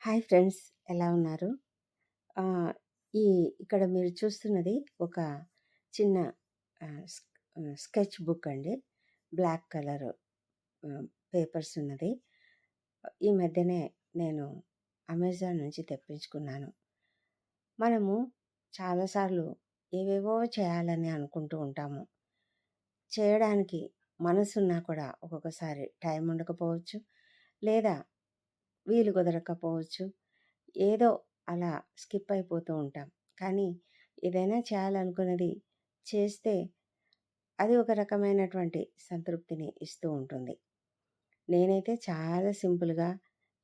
Hi friends, ఎలా ఉన్నారు? ఆహ్, ఈ ఇక్కడ మీరు చూస్తున్నది ఒక చిన్న స్కెచ్ బుక్ అండి. బ్లాక్ కలర్ పేపర్స్ ఉన్నది. ఈ మధ్యనే నేను అమెజాన్ నుంచి తెప్పించుకున్నాను. మనము చాలాసార్లు ఏవేవో చేయాలని అనుకుంటూ ఉంటాము. చేయడానికి మనసున్నా కూడా ఒక్కొక్కసారి టైం ఉండకపోవచ్చు, లేదా వీలు కుదరకపోవచ్చు. ఏదో అలా స్కిప్ అయిపోతూ ఉంటాం. కానీ ఏదైనా చేయాలనుకున్నది చేస్తే అది ఒక రకమైనటువంటి సంతృప్తిని ఇస్తూ ఉంటుంది. నేనైతే చాలా సింపుల్‌గా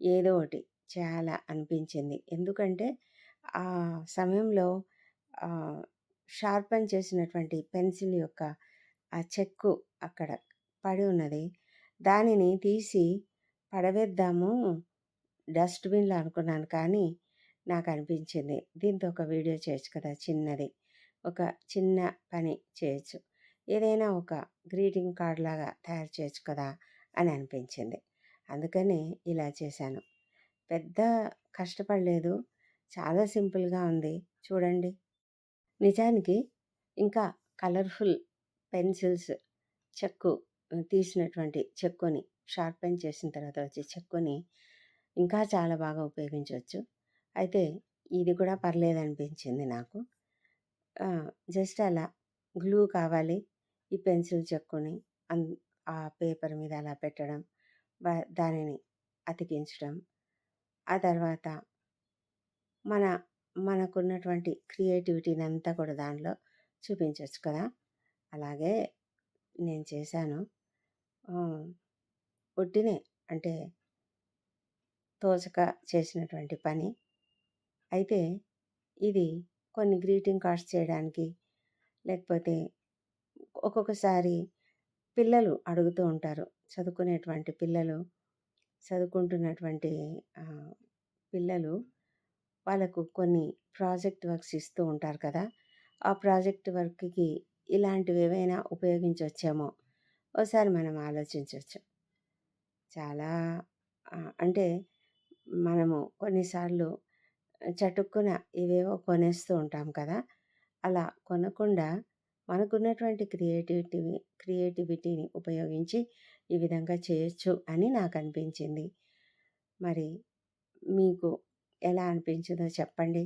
ఏదో ఒకటి చేయాలా అనిపించింది. ఎందుకంటే ఆ సమయంలో ఆహ్, షార్పెన్ చేసినటువంటి పెన్సిల్ యొక్క ఆ చెక్కు అక్కడ పడి ఉన్నది. దానిని తీసి పడవేద్దాము డస్ట్‌బిన్‌లో అనుకున్నాను. కానీ నాకనిపించింది దీంతో ఒక వీడియో చేయొచ్చు కదా! చిన్నది. ఒక చిన్న పని చేయొచ్చు. ఏదైనా ఒక గ్రీటింగ్ కార్డ్‌లాగా తయారు చేయొచ్చు కదా! అని అనిపించింది. అందుకని ఇలా చేశాను. పెద్ద కష్టపడలేదు. చాలా సింపుల్‌గా ఉంది. చూడండి. నిజానికి ఇంకా కలర్‌ఫుల్ పెన్సిల్స్ చెక్కు తీసినటువంటి చెక్కుని షార్పెన్ చేసిన తర్వాత వచ్చే చెక్కుని ఇంకా చాలా బాగా ఉపయోగించొచ్చు. అయితే ఇది కూడా పర్లేదనిపించింది నాకు. జస్ట్ అలా గ్లూ కావాలి. ఈ పెన్సిల్ చెక్కుని అన్ ఆ పేపర్ మీద అలా పెట్టడం, దానిని అతికించడం. ఆ తర్వాత మన మనకున్నటువంటి క్రియేటివిటీనంతా కూడా దానిలో చూపించొచ్చు కదా! అలాగే నేను చేశాను. ఆహ్, ఉట్టినే అంటే తోచక చేసినటువంటి పని. అయితే ఇది కొన్ని గ్రీటింగ్ కార్డ్స్ చేయడానికి, లేకపోతే ఒక్కొక్కసారి పిల్లలు అడుగుతూ ఉంటారు. చదువుకునేటువంటి పిల్లలు, చదువుకుంటున్నటువంటి ఆహ్, పిల్లలు వాళ్ళకు కొన్ని ప్రాజెక్ట్ వర్క్స్ ఇస్తూ ఉంటారు కదా! ఆ ప్రాజెక్ట్ వర్క్‌కి ఇలాంటివేవైనా ఉపయోగించొచ్చేమో ఓసారి మనం ఆలోచించొచ్చు. చాలా అంటే మనము కొన్నిసార్లు చటుక్కున ఏవేవో కొనేస్తూ ఉంటాం కదా! అలా కొనకుండా మనకున్నటువంటి క్రియేటివిటీని ఉపయోగించి ఈ విధంగా చేయొచ్చు అని నాకనిపించింది. మరి మీకు ఎలా అనిపించిందో చెప్పండి?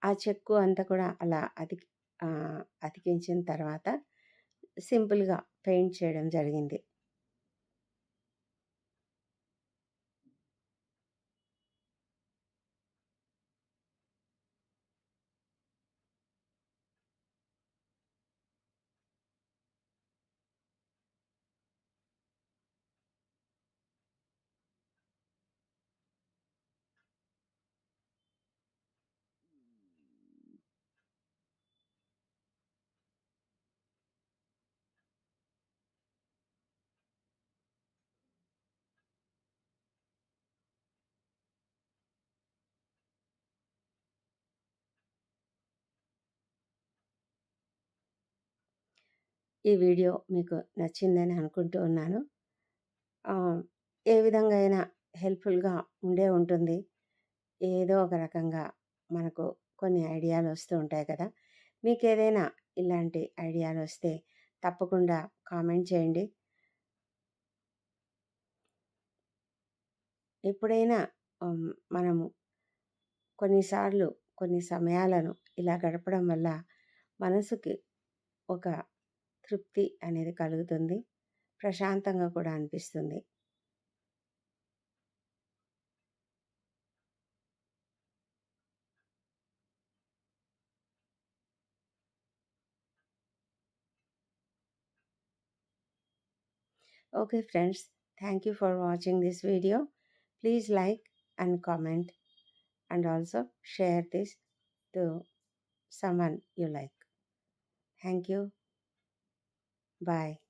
ఆ చెక్కు అంతా కూడా అలా అతికించిన తర్వాత సింపుల్‌గా పెయింట్ చేయడం జరిగింది. ఈ వీడియో మీకు నచ్చిందని అనుకుంటూ ఉన్నాను. ఏ విధంగా అయినా హెల్ప్‌ఫుల్‌గా ఉండే ఉంటుంది. ఏదో ఒక రకంగా మనకు కొన్ని ఐడియాలొస్తూ ఉంటాయి కదా! మీకేదైనా ఇలాంటి ఐడియాలొస్తే తప్పకుండా కామెంట్ చేయండి. ఎప్పుడైనా మనము కొన్నిసార్లు కొన్ని సమయాలను ఇలా గడపడం వల్ల మనసుకి ఒక తృప్తి అనేది కలుగుతుంది. ప్రశాంతంగా కూడా అనిపిస్తుంది. Okay, friends, thank you for watching this video. Please like and comment and also share this to someone you like. Thank you. Bye.